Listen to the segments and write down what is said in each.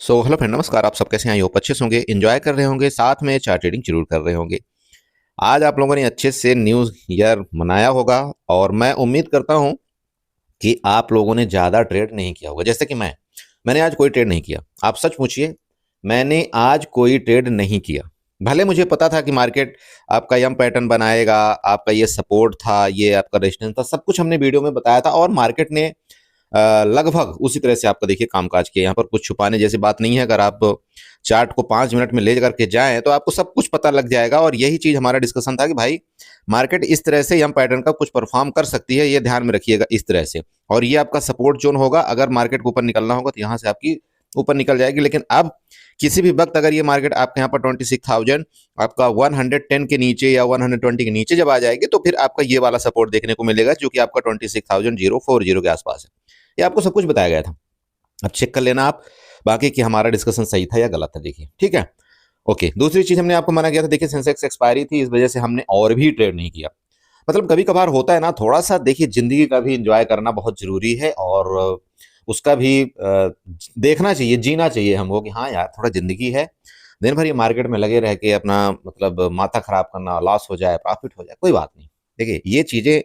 Hello friend, नमस्कार। आप सब कैसे हैं? आई होप अच्छे से होंगे, एंजॉय कर रहे होंगे, साथ में चार्ट ट्रेडिंग जरूर कर रहे होंगे। आज आप लोगों ने अच्छे से न्यू ईयर मनाया होगा और मैं उम्मीद करता हूं कि आप लोगों ने ज़्यादा ट्रेड नहीं किया होगा। जैसे कि मैंने आज कोई ट्रेड नहीं किया। आप सच पूछिए, मैंने आज कोई ट्रेड नहीं किया। भले मुझे पता था कि मार्केट आपका यम पैटर्न बनाएगा, आपका ये सपोर्ट था, ये आपका रेजिस्टेंस था, सब कुछ हमने वीडियो में बताया था और मार्केट ने लगभग उसी तरह से आपका देखिए कामकाज किया। यहाँ पर कुछ छुपाने जैसी बात नहीं है। अगर आप चार्ट को 5 मिनट में ले करके जाएं तो आपको सब कुछ पता लग जाएगा। और यही चीज हमारा डिस्कशन था कि भाई मार्केट इस तरह से यम पैटर्न का कुछ परफॉर्म कर सकती है, ये ध्यान में रखिएगा इस तरह से। और ये आपका सपोर्ट जोन होगा। अगर मार्केट को ऊपर निकलना होगा तो यहाँ से आपकी ऊपर निकल जाएगी। लेकिन अब किसी भी वक्त अगर ये मार्केट आपके यहाँ पर 26,000 आपका 110 के नीचे या 120 के नीचे जब आ जाएगी तो फिर आपका ये वाला सपोर्ट देखने को मिलेगा, जो कि आपका 26,040 के आसपास है। ये आपको सब कुछ बताया गया था। अब चेक कर लेना आप बाकी कि हमारा डिस्कशन सही था या गलत था। देखिए, ठीक है, ओके। दूसरी चीज हमने आपको मना किया था, देखिए सेंसेक्स एक्सपायरी थी, इस वजह से हमने और भी ट्रेड नहीं किया। मतलब कभी कभार होता है ना, थोड़ा सा देखिए जिंदगी का भी इंजॉय करना बहुत जरूरी है और उसका भी देखना चाहिए, जीना चाहिए हमको कि हाँ यार थोड़ा जिंदगी है। दिन भर ये मार्केट में लगे रह के अपना मतलब माथा खराब करना, लॉस हो जाए प्रॉफिट हो जाए, कोई बात नहीं। देखिए ये चीजें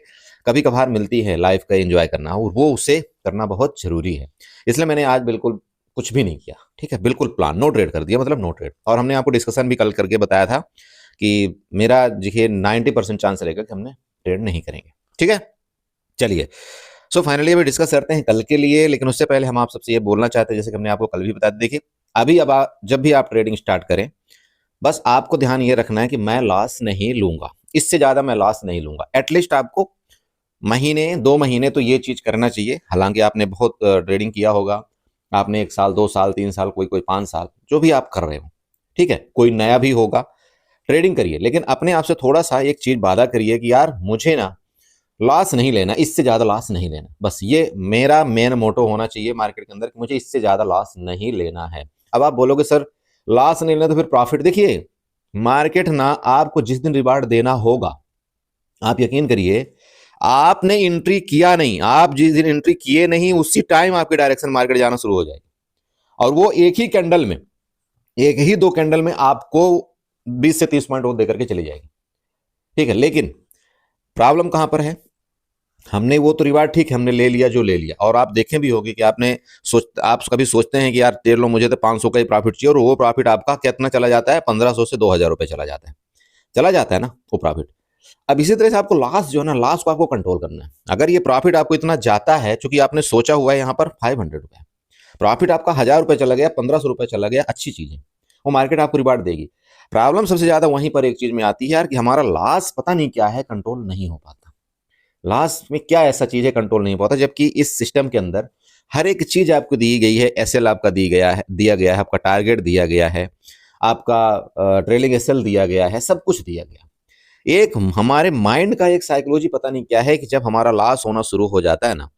कभी कभार मिलती है, लाइफ का एंजॉय करना और वो उसे करना बहुत जरूरी है। इसलिए मैंने आज बिल्कुल कुछ भी नहीं किया, ठीक है, बिल्कुल प्लान नो ट्रेड कर दिया, मतलब नो ट्रेड। और हमने आपको डिस्कशन भी कल करके बताया था कि मेरा देखिए 90% चांस रहेगा कि हमने ट्रेड नहीं करेंगे, ठीक है। चलिए, सो फाइनली अभी डिस्कस करते हैं कल के लिए। लेकिन उससे पहले हम आप सबसे ये बोलना चाहते हैं, जैसे कि हमने आपको कल भी बताया, देखिए अभी अब जब भी आप ट्रेडिंग स्टार्ट करें, बस आपको ध्यान ये रखना है कि मैं लॉस नहीं लूंगा, इससे ज्यादा मैं लॉस नहीं लूंगा। एटलीस्ट आपको महीने 2 महीने तो ये चीज करना चाहिए। हालांकि आपने बहुत ट्रेडिंग किया होगा, आपने 1 साल 2 साल 3 साल, कोई कोई 5 साल, जो भी आप कर रहे हो, ठीक है। कोई नया भी होगा, ट्रेडिंग करिए, लेकिन अपने आप से थोड़ा सा एक चीज वादा करिए कि यार मुझे ना लॉस नहीं लेना, इससे ज्यादा लॉस नहीं लेना। बस ये मेरा मेन मोटो होना चाहिए मार्केट के अंदर कि मुझे इससे ज्यादा लॉस नहीं लेना है। अब आप बोलोगे सर लॉस नहीं लेना तो फिर प्रॉफिट। देखिए मार्केट ना आपको जिस दिन रिवार्ड देना होगा, आप यकीन करिए, आपने एंट्री किया नहीं, आप जिस दिन एंट्री किए नहीं उसी टाइम आपके डायरेक्शन मार्केट जाना शुरू हो जाएगी। और वो एक ही कैंडल में, एक ही 2 कैंडल में आपको 20 से 30 पॉइंट वो देकर के चली जाएगी, ठीक है। लेकिन प्रॉब्लम कहां पर है? हमने वो तो रिवार्ड ठीक है हमने ले लिया जो ले लिया, और आप देखें भी होगी कि आप कभी सोचते हैं कि यार तेर लो मुझे तो 500 का ही प्रॉफिट चाहिए, और वो प्रॉफिट आपका कितना चला जाता है? 1500 से 2000 रुपए चला जाता है ना वो प्रॉफिट। अब इसी तरह से आपको लॉस जो है ना, लॉस को आपको कंट्रोल करना है। अगर ये प्रॉफिट आपको इतना जाता है, चूंकि आपने सोचा हुआ है यहाँ पर 500 रुपए, प्रॉफिट आपका 1000 रुपए चला गया, 1500 रुपए चला गया, अच्छी चीज है, वो मार्केट आपको रिवार्ड देगी। प्रॉब्लम सबसे ज्यादा वहीं पर एक चीज में आती है यार कि हमारा लॉस पता नहीं क्या है, कंट्रोल नहीं हो पाता। लास्ट में क्या ऐसा चीज है कंट्रोल नहीं पाता, जबकि इस सिस्टम के अंदर हर एक चीज आपको दी गई है। एसएल आपका दिया गया है, आपका टारगेट दिया गया है, आपका ट्रेलिंग एसएल दिया गया है, सब कुछ दिया गया। एक हमारे माइंड का एक साइकोलॉजी पता नहीं क्या है कि जब हमारा लॉस होना शुरू हो जाता है ना,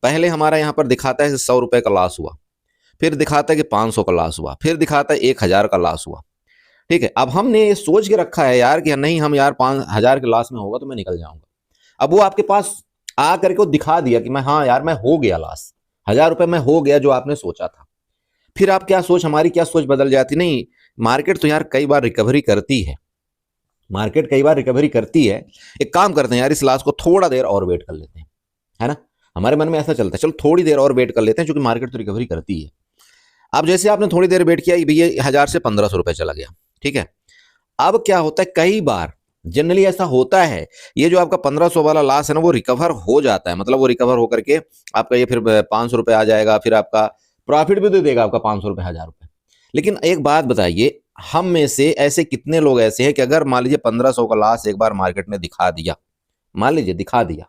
पहले हमारा यहाँ पर दिखाता है 100 रुपए का लॉस हुआ, फिर दिखाता है कि 500 का लॉस हुआ, फिर दिखाता है 1000 का लॉस हुआ, ठीक है। अब हमने ये सोच के रखा है यार कि नहीं हम यार 5000 के लॉस में होगा तो मैं निकल जाऊंगा। अब वो आपके पास आ करके वो दिखा दिया कि मैं, हाँ यार मैं हो गया लॉस, 1000 रुपए में हो गया जो आपने सोचा था। फिर आप क्या सोच, हमारी क्या सोच बदल जाती? नहीं, मार्केट तो यार कई बार रिकवरी करती है, मार्केट कई बार रिकवरी करती है। एक काम करते हैं यार, इस लॉस को थोड़ा देर और वेट कर लेते हैं, है ना। हमारे मन में ऐसा चलता है, चलो थोड़ी देर और वेट कर लेते हैं, क्योंकि मार्केट तो रिकवरी करती है। अब जैसे आपने थोड़ी देर वेट किया, भैया 1000 से 1500 रुपए चला गया, ठीक है। अब क्या होता है, कई बार जनरली ऐसा होता है, ये जो आपका 1500 वाला लॉस है ना, वो रिकवर हो जाता है। मतलब वो रिकवर होकर के आपका ये फिर 500 रुपए आ जाएगा, फिर आपका प्रॉफिट भी दे देगा आपका 500 रुपए 1000 रुपए। लेकिन एक बात बताइए, हम में से ऐसे कितने लोग ऐसे हैं कि अगर मान लीजिए 1500 का लॉस एक बार मार्केट ने दिखा दिया, मान लीजिए दिखा दिया,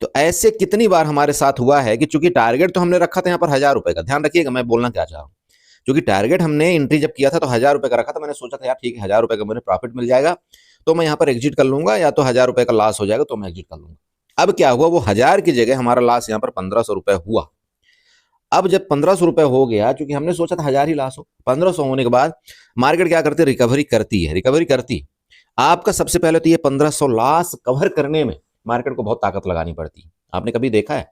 तो ऐसे कितनी बार हमारे साथ हुआ है कि चूंकि टारगेट तो हमने रखा था यहाँ पर 1000 रुपए का, ध्यान रखिएगा मैं बोलना क्या चाह रहा हूँ। क्योंकि टारगेट हमने एंट्री जब किया था तो 1000 रुपए का रखा था, मैंने सोचा था यार ठीक है 1000 रुपए का मुझे प्रॉफिट मिल जाएगा तो मैं यहाँ पर एग्जिट कर लूंगा, या तो 1000 रुपए का लॉस हो जाएगा तो मैं एग्जिट कर लूंगा। अब क्या हुआ, वो 1000 की जगह हमारा लॉस यहाँ पर 1500 रुपए हुआ। अब जब 1500 रुपए हो गया, क्योंकि हमने सोचा था 1000 ही लॉस हो, 1500 होने के बाद मार्केट क्या करती है, रिकवरी करती है। रिकवरी करती आपका सबसे पहले तो ये 1500 लॉस कवर करने में मार्केट को बहुत ताकत लगानी पड़ती है। आपने कभी देखा है?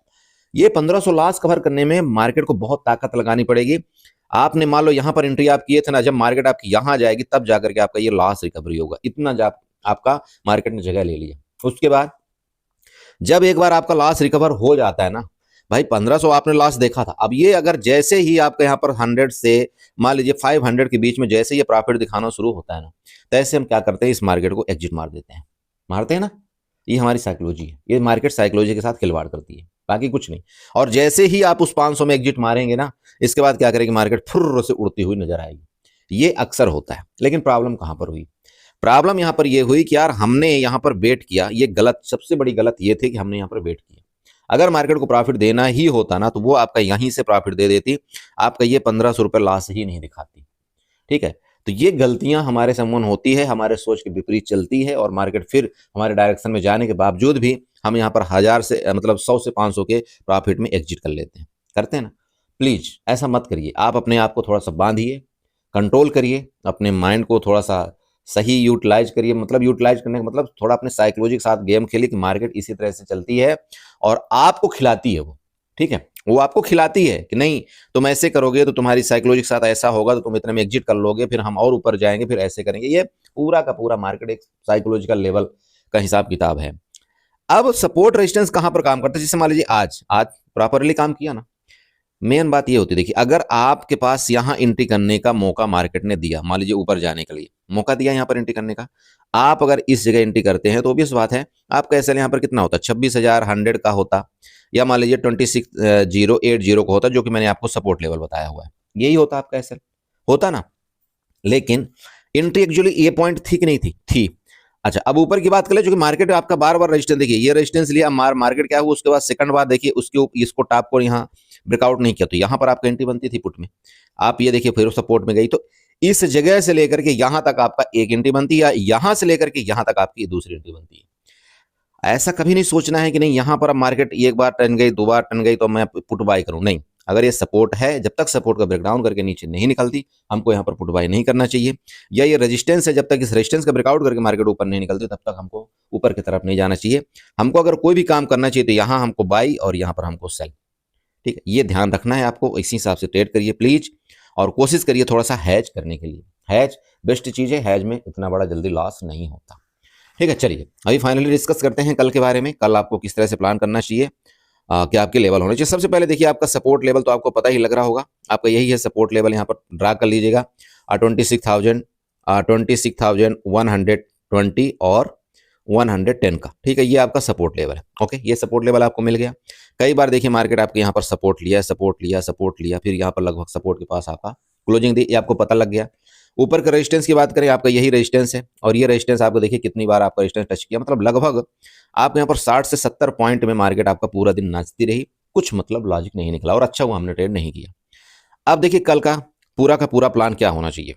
ये 1500 लॉस कवर करने में मार्केट को बहुत ताकत लगानी पड़ेगी। आपने मान लो यहाँ पर एंट्री आप किए थे ना, जब मार्केट आपकी यहाँ जाएगी तब जाकर के आपका ये लॉस रिकवरी होगा, इतना जब आपका मार्केट ने जगह ले लिया। उसके बाद जब एक बार आपका लॉस रिकवर हो जाता है ना भाई, 1500 आपने लॉस देखा था, अब ये अगर जैसे ही आपका यहाँ पर 100 से मान लीजिए 500 के बीच में जैसे ये प्रॉफिट दिखाना शुरू होता है ना, तैसे हम क्या करते हैं, इस मार्केट को एग्जिट मार देते हैं, मारते हैं ना। ये हमारी साइकोलॉजी है, ये मार्केट साइकोलॉजी के साथ खिलवाड़ करती है, बाकी कुछ नहीं। और जैसे ही आप उस 500 में एग्जिट मारेंगे ना, इसके बाद क्या करेगी मार्केट, फुर्र से उड़ती हुई नजर आएगी। ये अक्सर होता है। लेकिन प्रॉब्लम कहां पर हुई, प्रॉब्लम यहां पर ये हुई कि यार हमने यहां पर वेट किया, ये गलत, सबसे बड़ी गलत ये थी कि हमने यहां पर वेट किया। अगर मार्केट को प्रॉफिट देना ही होता ना, तो वो आपका यहीं से प्रॉफिट दे देती, आपका ये 1500 रुपये लॉस ही नहीं दिखाती। ठीक है, तो ये गलतियां हमारे समून होती है, हमारे सोच के विपरीत चलती है, और मार्केट फिर हमारे डायरेक्शन में जाने के बावजूद भी हम यहाँ पर 1000 से मतलब 100 से 500 के प्रॉफिट में एग्जिट कर लेते हैं, करते हैं ना। प्लीज ऐसा मत करिए, आप अपने आप को थोड़ा सा बांधिए, कंट्रोल करिए, अपने माइंड को थोड़ा सा सही यूटिलाइज करिए। मतलब यूटिलाइज करने का मतलब थोड़ा अपने साइकोलॉजी के साथ गेम खेलिए कि मार्केट इसी तरह से चलती है और आपको खिलाती है वो। ठीक है, वो आपको खिलाती है कि नहीं तुम ऐसे करोगे तो तुम्हारी साइकोलॉजी के साथ ऐसा होगा, तो तुम इतने में एग्जिट कर लोगे, फिर हम और ऊपर जाएंगे, फिर ऐसे करेंगे। ये पूरा का पूरा मार्केट एक साइकोलॉजिकल लेवल का हिसाब किताब है। अब सपोर्ट रेजिस्टेंस कहां पर काम करता है, जैसे मान लीजिए आज प्रॉपरली काम किया ना। मेन बात ये होती है, देखिए अगर आपके पास यहाँ एंट्री करने का मौका मार्केट ने दिया, मान लीजिए ऊपर जाने के लिए मौका दिया यहाँ पर एंट्री करने का, आप अगर इस जगह एंट्री करते हैं तो ऑब्वियस बात है आपका एसएल यहाँ पर कितना होता, 26,100 का होता, या मान लीजिए 26,080 का होता, जो कि मैंने आपको सपोर्ट लेवल बताया हुआ है, यही होता आपका एसएल, होता ना। लेकिन एंट्री एक्चुअली ये पॉइंट थी कि नहीं थी। अच्छा, अब ऊपर की बात करें, जो कि मार्केट आपका बार बार रेजिस्टेंस, देखिए ये रेजिस्टेंस लिया, मार्केट क्या हुआ, उसके बाद सेकंड बार देखिए उसके इसको टॉप को यहाँ ब्रेकआउट नहीं किया, तो यहाँ पर आपका एंट्री बनती थी पुट में। आप ये देखिए फिर सपोर्ट में गई, तो इस जगह से लेकर के यहां तक आपका एक एंट्री बनती है, या यहां से लेकर के यहां तक आपकी दूसरी एंट्री बनती है। ऐसा कभी नहीं सोचना है कि नहीं यहां पर अब मार्केट एक बार टन गई, दो बार टन गई तो मैं पुट बाय करूं, नहीं। अगर ये सपोर्ट है, जब तक सपोर्ट का ब्रेकडाउन करके नीचे नहीं निकलती, हमको यहाँ पर पुट बाय नहीं करना चाहिए। या ये रेजिस्टेंस है, जब तक इस रेजिस्टेंस का ब्रेकआउट करके मार्केट ऊपर नहीं निकलती, तब तक हमको ऊपर की तरफ नहीं जाना चाहिए। हमको अगर कोई भी काम करना चाहिए तो यहाँ हमको बाई और यहाँ पर हमको सेल। ठीक है, ये ध्यान रखना है आपको, इसी हिसाब से ट्रेड करिए प्लीज, और कोशिश करिए थोड़ा सा हैज करने के लिए। हैज बेस्ट चीज है, हैज में इतना बड़ा जल्दी लॉस नहीं होता। ठीक है, चलिए अभी फाइनली डिस्कस करते हैं कल के बारे में, कल आपको किस तरह से प्लान करना चाहिए, क्या आपके लेवल होने चाहिए। सबसे पहले देखिए आपका सपोर्ट लेवल तो आपको पता ही लग रहा होगा, आपका यही है सपोर्ट लेवल, यहाँ पर ड्रा कर लीजिएगा 26,120 और 110 का। ठीक है, ये आपका सपोर्ट लेवल है। ओके, ये सपोर्ट लेवल आपको मिल गया। कई बार देखिए मार्केट आपके यहाँ पर सपोर्ट लिया, फिर यहाँ पर लगभग सपोर्ट के पास आपका क्लोजिंग दी, ये आपको पता लग गया। ऊपर का रेजिस्टेंस की बात करें, आपका यही रेजिस्टेंस है, और ये रेजिस्टेंस आपको देखिए कितनी बार आपका रेजिस्टेंस टच किया, मतलब लगभग आप यहाँ पर 60 से 70 पॉइंट में मार्केट आपका पूरा दिन नाचती रही, कुछ मतलब लॉजिक नहीं निकला, और अच्छा हुआ हमने ट्रेड नहीं किया। अब देखिए कल का पूरा प्लान क्या होना चाहिए,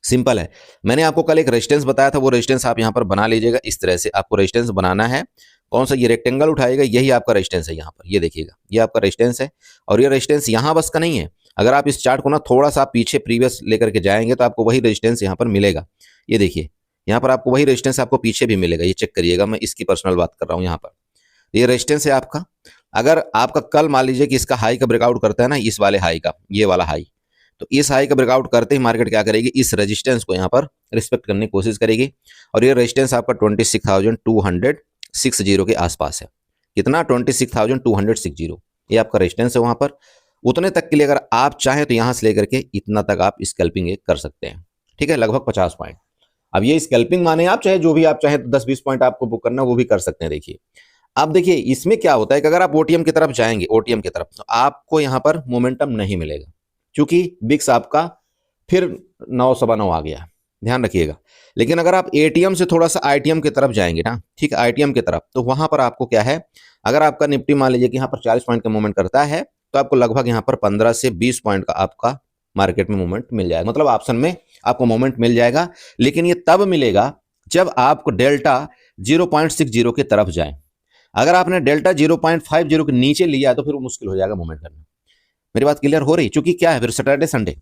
सिंपल है। मैंने आपको कल एक रेजिस्टेंस बताया था, वो रेजिस्टेंस आप यहाँ पर बना लीजिएगा। इस तरह से आपको रेजिस्टेंस बनाना है, कौन सा, ये रेक्टेंगल उठाएगा, यही आपका रेजिस्टेंस है। यहाँ पर ये देखिएगा, ये आपका रेजिस्टेंस है, और ये रेजिस्टेंस यहाँ बस का नहीं है। अगर आप इस चार्ट को ना थोड़ा सा पीछे प्रीवियस लेकर के जाएंगे तो आपको वही रेजिस्टेंस यहाँ पर मिलेगा। ये देखिए यहाँ पर आपको वही रेजिस्टेंस आपको पीछे भी मिलेगा, ये चेक करिएगा, मैं इसकी पर्सनल बात कर रहा हूँ। यहाँ पर ये रेजिस्टेंस है आपका। अगर आपका कल मान लीजिए कि इसका हाई का ब्रेकआउट करता है ना, इस वाले हाई का, ये वाला हाई, तो इस हाई का ब्रेकआउट करते ही मार्केट क्या करेगी, इस रेजिस्टेंस को यहाँ पर रिस्पेक्ट करने की कोशिश करेगी, और ये रेजिस्टेंस आपका 26,260 के आसपास है। कितना, 26,260, ये आपका रेजिस्टेंस है वहां पर। उतने तक के लिए अगर आप चाहें तो यहां से लेकर के इतना तक आप स्कैल्पिंग कर सकते हैं। ठीक है, लगभग 50 पॉइंट। अब ये स्कैल्पिंग माने आप चाहे जो भी आप चाहे 10-20 पॉइंट आपको बुक करना वो भी कर सकते हैं। देखिए अब देखिए इसमें क्या होता है कि अगर आप ओटीएम की तरफ जाएंगे, ओटीएम की तरफ, तो आपको यहां पर मोमेंटम नहीं मिलेगा, क्योंकि बिक्स आपका फिर 9 आ गया, ध्यान रखिएगा। लेकिन अगर आप एटीएम से थोड़ा सा आईटीएम की तरफ जाएंगे ना, ठीक है, आईटीएम की तरफ, तो वहां पर आपको क्या है, अगर आपका निफ्टी मान लीजिए कि यहाँ पर 40 पॉइंट का मूवमेंट करता है, तो आपको लगभग यहाँ पर 15 से 20 पॉइंट का आपका मार्केट में मूवमेंट मिल जाएगा, मतलब ऑप्शन में आपको मूवमेंट मिल जाएगा। लेकिन ये तब मिलेगा जब आपको डेल्टा 0.60 की तरफ जाए। अगर आपने डेल्टा 0.50 के नीचे लिया तो फिर वो मुश्किल हो जाएगा मूवमेंट करना। मेरी बात क्लियर हो रही, क्योंकि क्या है, फिर सैटरडे संडे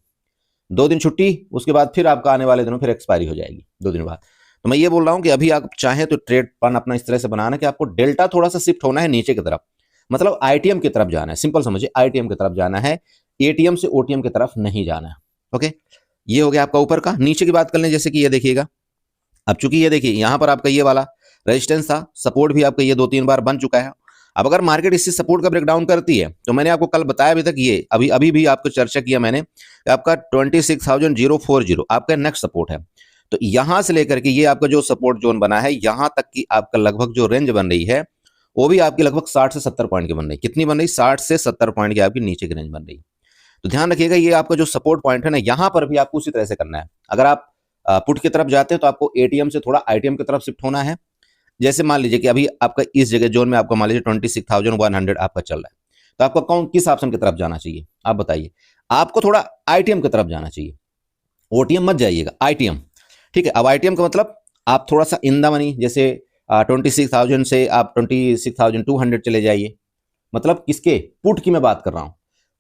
2 दिन छुट्टी, उसके बाद फिर आपका आने वाले दिनों फिर एक्सपायरी हो जाएगी 2 दिन बाद। तो मैं ये बोल रहा हूं कि अभी आप चाहें तो ट्रेड प्लान अपना इस तरह से बनाना कि आपको डेल्टा थोड़ा सा शिफ्ट होना है नीचे की तरफ, मतलब आईटीएम की तरफ जाना है। सिंपल समझिए, आईटीएम की तरफ जाना है, एटीएम से ओटीएम की तरफ नहीं जाना है। ओके, ये हो गया आपका ऊपर का। नीचे की बात कर लें, जैसे कि ये देखिएगा, अब चूंकि ये देखिए यहाँ पर आपका ये वाला रेजिस्टेंस था, सपोर्ट भी आपका ये 2-3 बार बन चुका है। अब अगर मार्केट इससे सपोर्ट का ब्रेकडाउन करती है तो मैंने आपको कल बताया अभी तक, ये अभी अभी भी आपको चर्चा किया मैंने, आपका 26,040 आपका नेक्स्ट सपोर्ट है। तो यहां से लेकर के ये आपका जो सपोर्ट जोन बना है, यहां तक की आपका लगभग जो रेंज बन रही है वो भी आपकी लगभग 60 से 70 पॉइंट की बन रही है। कितनी बन रही? 60 से 70 पॉइंट की आपकी नीचे की रेंज बन रही है। तो ध्यान रखिएगा, ये आपका जो सपोर्ट पॉइंट है ना, यहां पर भी आपको उसी तरह से करना है। अगर आप पुट की तरफ जाते हैं तो आपको एटीएम से थोड़ा आईटीएम की तरफ शिफ्ट होना है। जैसे मान लीजिए कि अभी आपका इस जगह जोन में आपका मान लीजिए 26,100 आपका चल रहा है, तो आपका कौन किस ऑप्शन की तरफ जाना चाहिए आप बताइए? आपको थोड़ा आईटीएम की तरफ जाना चाहिए, ओटीएम मत जाइएगा, आईटीएम। ठीक है, अब आईटीएम का मतलब आप थोड़ा सा इन द मनी, जैसे 26,000 से आप 26,200 चले जाइए। मतलब किसके? पुट की मैं बात कर रहा हूं।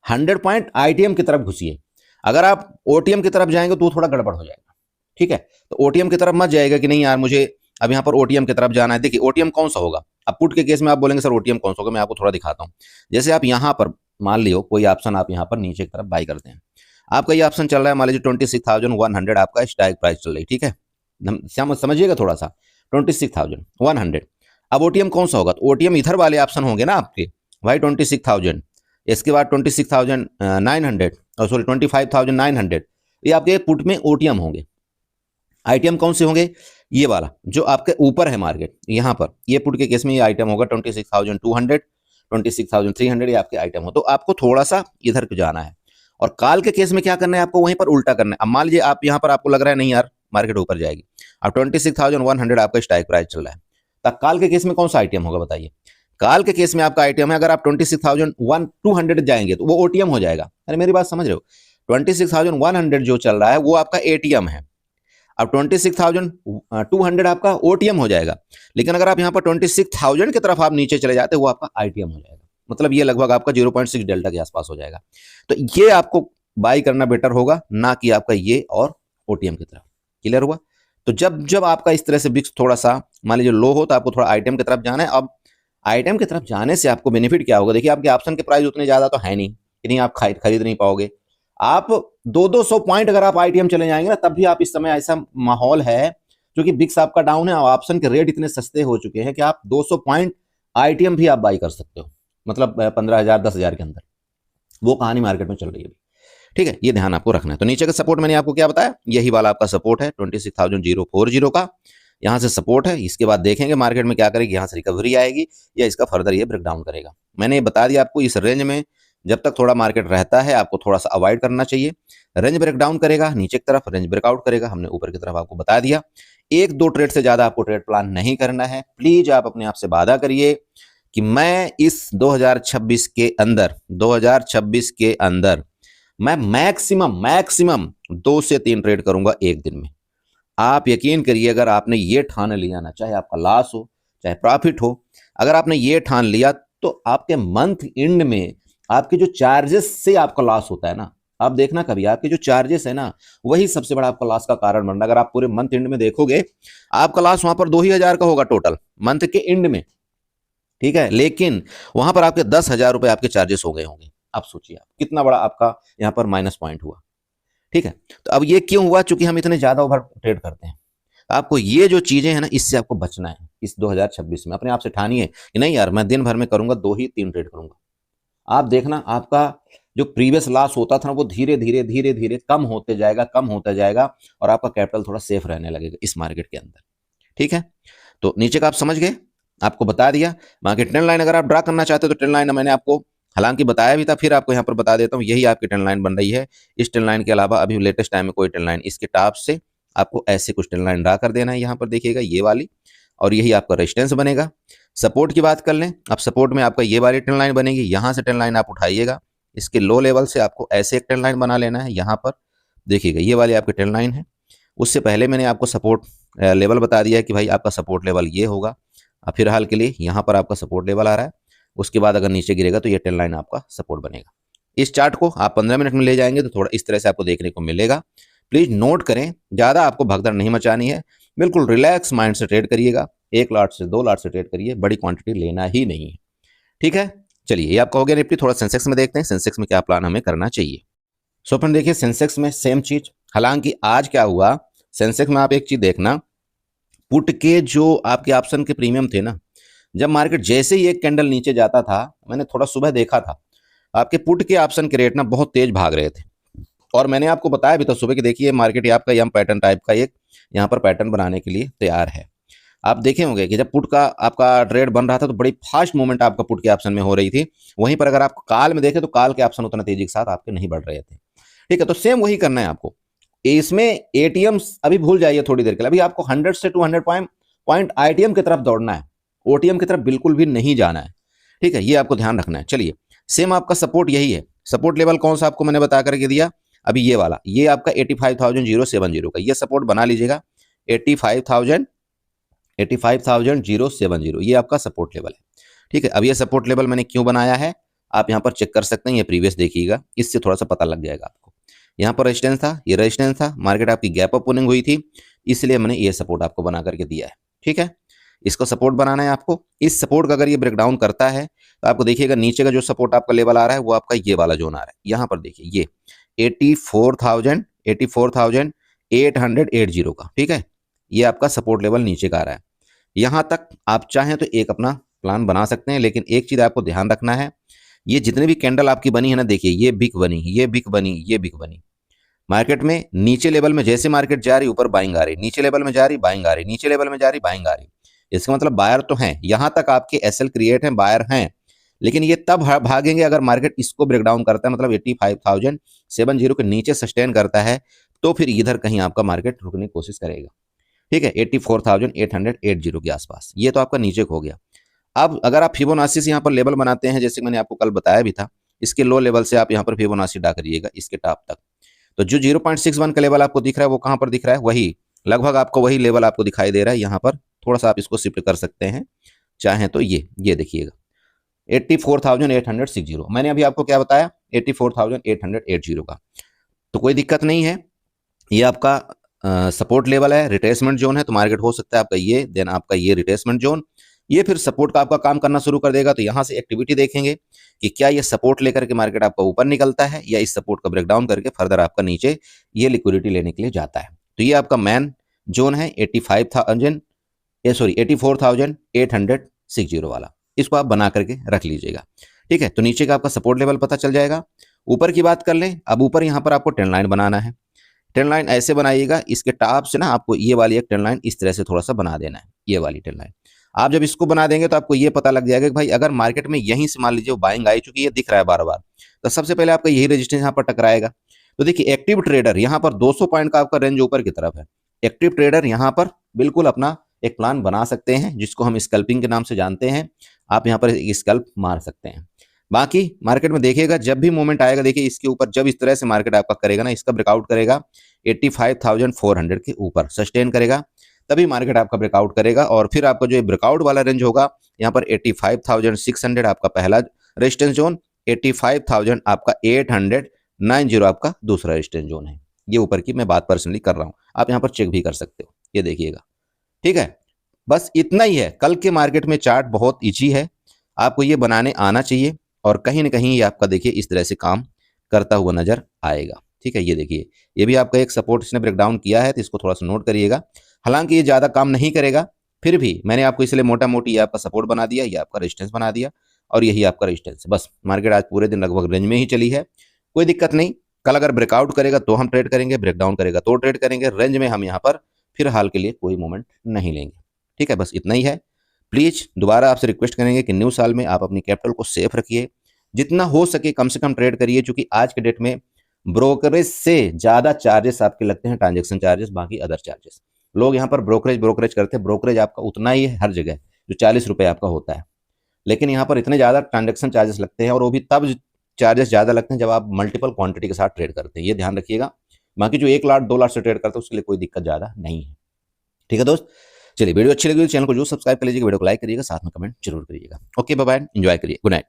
100 पॉइंट आईटीएम की तरफ घुसिए। अगर आप ओटीएम की तरफ जाएंगे तो थोड़ा गड़बड़ हो जाएगा। ठीक है, तो ओटीएम की तरफ मत जाएगा कि नहीं यार मुझे अब यहाँ पर ओटीएम की तरफ जाना है। देखिए ओटीएम कौन सा होगा, अब पुट के केस में आप बोलेंगे सर ओटीएम कौन सा होगा, मैं आपको थोड़ा दिखाता हूँ। जैसे आप यहाँ पर मान लियो कोई ऑप्शन आप यहाँ पर नीचे की तरफ बाई करते हैं, आपका ये ऑप्शन चल रहा है मान लीजिए 26,100 आपका स्ट्राइक प्राइस चल रही। ठीक है, समझिएगा थोड़ा सा, 26,100। अब ओटीएम कौन सा होगा? तो ओटीएम इधर वाले ऑप्शन होंगे ना आपके भाई, 26,000, इसके बाद 26,900 और सॉरी 25,900, ये आपके पुट में ओटीएम होंगे। आईटीएम कौन से होंगे? ये वाला जो आपके ऊपर है मार्केट, यहाँ पर ये पुट के केस में ये आइटम होगा 26,200, 26,300, ये आपके आइटम हो। तो आपको थोड़ा सा इधर को जाना है। और काल के केस में क्या करना है आपको? वहीं पर उल्टा करना है। अब मान लीजिए आप यहाँ पर आपको लग रहा है नहीं यार मार्केट ऊपर जाएगी, अब 26,100 आपका स्ट्राइक प्राइस चल रहा है, तब काल के केस में कौन सा आइटम होगा बताइए? काल के केस में आपका आइटम है, अगर आप 26,200 जाएंगे तो वो ओटीएम हो जाएगा। अरे मेरी बात समझ रहे हो? 26,100 जो चल रहा है वो आपका एटीएम है। अब 26,200 आपका ओटीएम हो जाएगा। लेकिन अगर आप यहाँ पर 26,000 की तरफ आप नीचे चले जाते हैं, वो आपका आईटीएम हो जाएगा। मतलब ये लगभग आपका 0.6 डेल्टा के आसपास हो जाएगा। तो ये आपको बाई करना बेटर होगा, ना कि आपका ये और ओटीएम की तरफ। क्लियर हुआ? तो जब जब आपका इस तरह से बिक्स थोड़ा सा मान लीजिए लो हो, तो आपको थोड़ा आइटम की तरफ जाना है। अब आइटम की तरफ जाने से आपको बेनिफिट क्या होगा? देखिए आपके ऑप्शन के प्राइस उतने ज्यादा तो है नहीं कि नहीं आप खरीद नहीं पाओगे। आप 200 पॉइंट अगर आप आईटीएम चले जाएंगे ना, तब भी आप इस समय ऐसा माहौल है क्योंकि बिक्स आपका डाउन है और ऑप्शन के रेट इतने सस्ते हो चुके हैं कि आप 200 पॉइंट आईटीएम भी आप बाई कर सकते हो, मतलब 15,000 10,000 के अंदर। वो कहानी मार्केट में चल रही है। ठीक है, ये ध्यान आपको रखना है। तो नीचे का सपोर्ट मैंने आपको क्या बताया, यही वाला आपका सपोर्ट है 26,040 का, यहाँ से सपोर्ट है। इसके बाद देखेंगे मार्केट में क्या करेगी, यहाँ से रिकवरी आएगी या इसका फर्दर ये ब्रेकडाउन करेगा। मैंने बता दिया आपको, इस रेंज में जब तक थोड़ा मार्केट रहता है आपको थोड़ा सा अवॉइड करना चाहिए। रेंज ब्रेकडाउन करेगा नीचे की तरफ, रेंज ब्रेकआउट करेगा, हमने ऊपर की तरफ आपको बता दिया। 1-2 ट्रेड से ज्यादा आपको ट्रेड प्लान नहीं करना है। प्लीज आप अपने आप से वादा करिए कि मैं इस 2026 के अंदर मैं मैक्सिमम 2 से 3 ट्रेड करूंगा एक दिन में। आप यकीन करिए, अगर आपने ये ठान लिया ना, चाहे आपका लॉस हो चाहे प्रॉफिट हो, अगर आपने ये ठान लिया तो आपके मंथ एंड में आपके जो चार्जेस से आपका लॉस होता है ना, आप देखना कभी आपके जो चार्जेस है ना, वही सबसे बड़ा आपका लॉस का कारण बन रहा है। अगर आप पूरे मंथ एंड में देखोगे, आपका लॉस वहां पर 2,000 का होगा टोटल मंथ के एंड में। ठीक है, लेकिन वहां पर आपके 10,000 रुपए आपके चार्जेस हो गए होंगे। आप सोचिए आप कितना बड़ा आपका यहाँ पर माइनस पॉइंट हुआ। ठीक है, तो अब ये क्यों हुआ? चूंकि हम इतने ज्यादा ओवर ट्रेड करते हैं। आपको ये जो चीजें हैं ना, इससे आपको बचना है। इस 2026 में अपने आप से ठानिए कि नहीं यार मैं दिन भर में करूंगा 2 ही 3 ट्रेड करूंगा। आप देखना आपका जो प्रीवियस लॉस होता था ना, वो धीरे धीरे कम होते जाएगा और आपका कैपिटल थोड़ा सेफ रहने लगेगा इस मार्केट के अंदर। ठीक है, तो नीचे का आप समझ गए, आपको बता दिया। मार्केट ट्रेंड लाइन अगर आप ड्रा करना चाहते हो तो ट्रेंड लाइन मैंने आपको हालांकि बताया भी था, फिर आपको यहाँ पर बता देता हूँ। यही आपकी ट्रेंड लाइन बन रही है। इस ट्रेंड लाइन के अलावा अभी लेटेस्ट टाइम में कोई ट्रेंड लाइन, इसके टॉप से आपको ऐसे कुछ ट्रेंड लाइन ड्रा कर देना है। यहाँ पर देखिएगा ये वाली, और यही आपका रेजिस्टेंस बनेगा। सपोर्ट की बात कर लें, अब सपोर्ट में आपका ये वाली ट्रेंड लाइन बनेगी। यहाँ से ट्रेंड लाइन आप उठाइएगा, इसके लो लेवल से आपको ऐसे एक ट्रेंड लाइन बना लेना है। यहाँ पर देखिएगा ये वाली आपकी ट्रेंड लाइन है। उससे पहले मैंने आपको सपोर्ट लेवल बता दिया है कि भाई आपका सपोर्ट लेवल ये होगा। अब फिलहाल के लिए यहाँ पर आपका सपोर्ट लेवल आ रहा है। उसके बाद अगर नीचे गिरेगा तो ये ट्रेंड लाइन आपका सपोर्ट बनेगा। इस चार्ट को आप 15 मिनट में ले जाएंगे तो थोड़ा इस तरह से आपको देखने को मिलेगा। प्लीज नोट करें, ज्यादा आपको भगदड़ नहीं मचानी है, बिल्कुल रिलैक्स माइंड से ट्रेड करिएगा। 1 लॉट से 2 लॉट से ट्रेड करिए, बड़ी क्वांटिटी लेना ही नहीं है। ठीक है, चलिए, ये आपका हो गया निफ्टी। थोड़ा सेंसेक्स में देखते हैं, सेंसेक्स में क्या प्लान हमें करना चाहिए। सो अपन देखिए सेंसेक्स में सेम चीज। हालांकि आज क्या हुआ, सेंसेक्स में आप एक चीज देखना, पुट के जो आपके ऑप्शन के प्रीमियम थे ना, जब मार्केट जैसे ही एक कैंडल नीचे जाता था, मैंने थोड़ा सुबह देखा था, आपके पुट के ऑप्शन के रेट ना बहुत तेज भाग रहे थे। और मैंने आपको बताया भी था सुबह कि देखिए मार्केट आपका यम पैटर्न टाइप का एक यहाँ पर पैटर्न बनाने के लिए तैयार है। आप देखे होंगे कि जब पुट का आपका ट्रेड बन रहा था तो बड़ी फास्ट मूवमेंट आपका पुट के ऑप्शन में हो रही थी। वहीं पर अगर आप काल में देखें तो काल के ऑप्शन उतना तेजी के साथ आपके नहीं बढ़ रहे थे। ठीक है, तो सेम वही करना है आपको। इसमें एटीएम अभी भूल जाइए थोड़ी देर के लिए, अभी आपको 100 से 200 पॉइंट आईटीएम की तरफ दौड़ना है, ओटीएम की तरफ बिल्कुल भी नहीं जाना है। ठीक है, ये आपको ध्यान रखना है। चलिए, सेम आपका सपोर्ट यही है। सपोर्ट लेवल कौन सा आपको मैंने बता करके दिया, अभी ये वाला, ये आपका 85,070 का ये सपोर्ट बना लीजिएगा। 85,070 ये आपका सपोर्ट लेवल है। ठीक है, अब ये सपोर्ट लेवल मैंने क्यों बनाया है आप यहाँ पर चेक कर सकते हैं, ये प्रीवियस देखिएगा, इससे थोड़ा सा पता लग जाएगा आपको। यहाँ पर रेजिस्टेंस था, ये रेजिस्टेंस था, मार्केट आपकी गैप अप ओपनिंग हुई थी, इसलिए मैंने ये सपोर्ट आपको बना करके दिया है। ठीक है, इसको सपोर्ट बनाना है आपको। इस सपोर्ट का अगर ये ब्रेकडाउन करता है तो आपको देखिएगा नीचे का जो सपोर्ट आपका लेवल आ रहा है वो आपका ये वाला जोन आ रहा है। यहाँ पर देखिए ये 84,880 का। ठीक है, ये आपका सपोर्ट लेवल नीचे का आ रहा है। यहाँ तक आप चाहें तो एक अपना प्लान बना सकते हैं, लेकिन एक चीज आपको ध्यान रखना है, ये जितने भी कैंडल आपकी बनी है ना, देखिए ये बिग बनी, ये बिग बनी, ये बिग बनी, मार्केट में नीचे लेवल में जैसे मार्केट जा रही ऊपर बाइंग आ रही, नीचे लेवल में जा रही बाइंग आ रही, नीचे लेवल में जा रही बाइंग आ रही। इसका मतलब बायर तो हैं, यहां तक आपके एसएल क्रिएट हैं, बायर हैं, लेकिन ये तब भागेंगे अगर मार्केट इसको ब्रेकडाउन करता है, मतलब 85,070 के नीचे सस्टेन करता है, तो फिर इधर कहीं आपका मार्केट रुकने की कोशिश करेगा। ठीक है, 84,880 के आसपास, ये तो आपका नीचे हो गया। अब अगर आप फिबोनाची से यहाँ पर लेवल बनाते हैं, जैसे मैंने आपको कल बताया भी था, इसके लो लेवल से आप यहाँ पर फिबोनाची ड्रा करिएगा इसके टॉप तक, तो जो 0.61 का लेवल आपको दिख रहा है वो कहाँ पर दिख रहा है, वही लगभग आपको वही लेवल आपको दिखाई दे रहा है। यहाँ पर थोड़ा सा आप इसको शिफ्ट कर सकते हैं चाहें तो, ये देखिएगा 84,860, मैंने अभी आपको क्या बताया 84,880 का, तो कोई दिक्कत नहीं है। ये आपका सपोर्ट लेवल है, रिट्रेसमेंट जोन है, तो मार्केट हो सकता है आपका ये, देन आपका ये रिट्रेसमेंट जोन, ये फिर सपोर्ट का आपका काम करना शुरू कर देगा। तो यहां से एक्टिविटी देखेंगे कि क्या ये सपोर्ट लेकर के मार्केट आपका ऊपर निकलता है या इस सपोर्ट का ब्रेकडाउन करके फर्दर आपका नीचे ये लिक्विडिटी लेने के लिए जाता है। तो ये आपका मैन जोन है 84,860 वाला, इसको आप बना करके रख लीजिएगा। ठीक है, तो नीचे का आपका सपोर्ट लेवल पता चल जाएगा। ऊपर की बात कर लें, अब ऊपर यहाँ पर आपको ट्रेंड लाइन बनाना है। ट्रेंड लाइन ऐसे बनाइएगा, इसके टॉप से ना आपको ये वाली एक ट्रेंड लाइन इस तरह से थोड़ा सा बना देना है, ये वाली ट्रेंड लाइन। आप जब इसको बना देंगे तो आपको ये पता लग जाएगा कि भाई अगर मार्केट में यहीं से मान लीजिए बाइंग आई, चुकी ये दिख रहा है बार बार, तो सबसे पहले आपका यही रेजिस्टेंस यहाँ पर टकराएगा। तो देखिए एक्टिव ट्रेडर यहाँ पर 200 पॉइंट का आपका रेंज ऊपर की तरफ है, एक्टिव ट्रेडर यहाँ पर बिल्कुल अपना एक प्लान बना सकते हैं, जिसको हम स्कल्पिंग के नाम से जानते हैं। आप यहाँ पर स्कल्प मार सकते हैं। बाकी मार्केट में देखिएगा जब भी मूवमेंट आएगा, देखिए इसके ऊपर जब इस तरह से मार्केट आपका करेगा ना, इसका ब्रेकआउट करेगा 85,400 के ऊपर सस्टेन करेगा, तभी मार्केट आपका ब्रेकआउट करेगा। और फिर आपका जो ब्रेकआउट वाला रेंज होगा यहाँ पर 85,600 आपका पहला रेजिस्टेंस जोन, 85,000 आपका 890 आपका दूसरा रेजिस्टेंस जोन है। ये ऊपर की मैं बात पर्सनली कर रहा हूँ, आप यहाँ पर चेक भी कर सकते हो, ये देखिएगा। ठीक है, बस इतना ही है। कल के मार्केट में चार्ट बहुत ईजी है, आपको ये बनाने आना चाहिए, और कहीं ना कहीं ये आपका देखिए इस तरह से काम करता हुआ नजर आएगा। ठीक है, ये देखिए ये भी आपका एक सपोर्ट इसने ब्रेकडाउन किया है, तो इसको थोड़ा सा नोट करिएगा। हालांकि ये ज़्यादा काम नहीं करेगा, फिर भी मैंने आपको इसलिए मोटा मोटी ये आपका सपोर्ट बना दिया, ये आपका रेजिस्टेंस बना दिया, और यही आपका रेजिस्टेंस। बस मार्केट आज पूरे दिन लगभग रेंज में ही चली है, कोई दिक्कत नहीं। कल अगर ब्रेकआउट करेगा तो हम ट्रेड करेंगे, ब्रेकडाउन करेगा तो ट्रेड करेंगे, रेंज में हम यहाँ पर फिलहाल के लिए कोई मूवमेंट नहीं लेंगे। ठीक है, बस इतना ही है। प्लीज़ दोबारा आपसे रिक्वेस्ट करेंगे कि न्यू साल में आप अपनी कैपिटल को सेफ रखिए, जितना हो सके कम से कम ट्रेड करिए, क्योंकि आज के डेट में ब्रोकरेज से ज़्यादा चार्जेस आपके लगते हैं, ट्रांजेक्शन चार्जेस, बाकी अदर चार्जेस। लोग यहाँ पर ब्रोकरेज करते हैं, ब्रोकरेज आपका उतना ही है हर जगह जो 40 रुपये आपका होता है, लेकिन यहाँ पर इतने ज़्यादा ट्रांजेक्शन चार्जेस लगते हैं, और वो भी तब चार्जेस ज़्यादा लगते हैं जब आप मल्टीपल क्वांटिटी के साथ ट्रेड करते हैं, ये ध्यान रखिएगा। बाकी जो 1 लाख 2 लाख से ट्रेड करते हैं उसके लिए कोई दिक्कत ज़्यादा नहीं है। ठीक है दोस्त, चलिए वीडियो अच्छी लगी तो चैनल को जो सब्सक्राइब कर लीजिएगा, वीडियो को लाइक करिएगा, साथ में कमेंट जरूर करिएगा। ओके बाय बाय, एंजॉय करिए, गुड नाइट।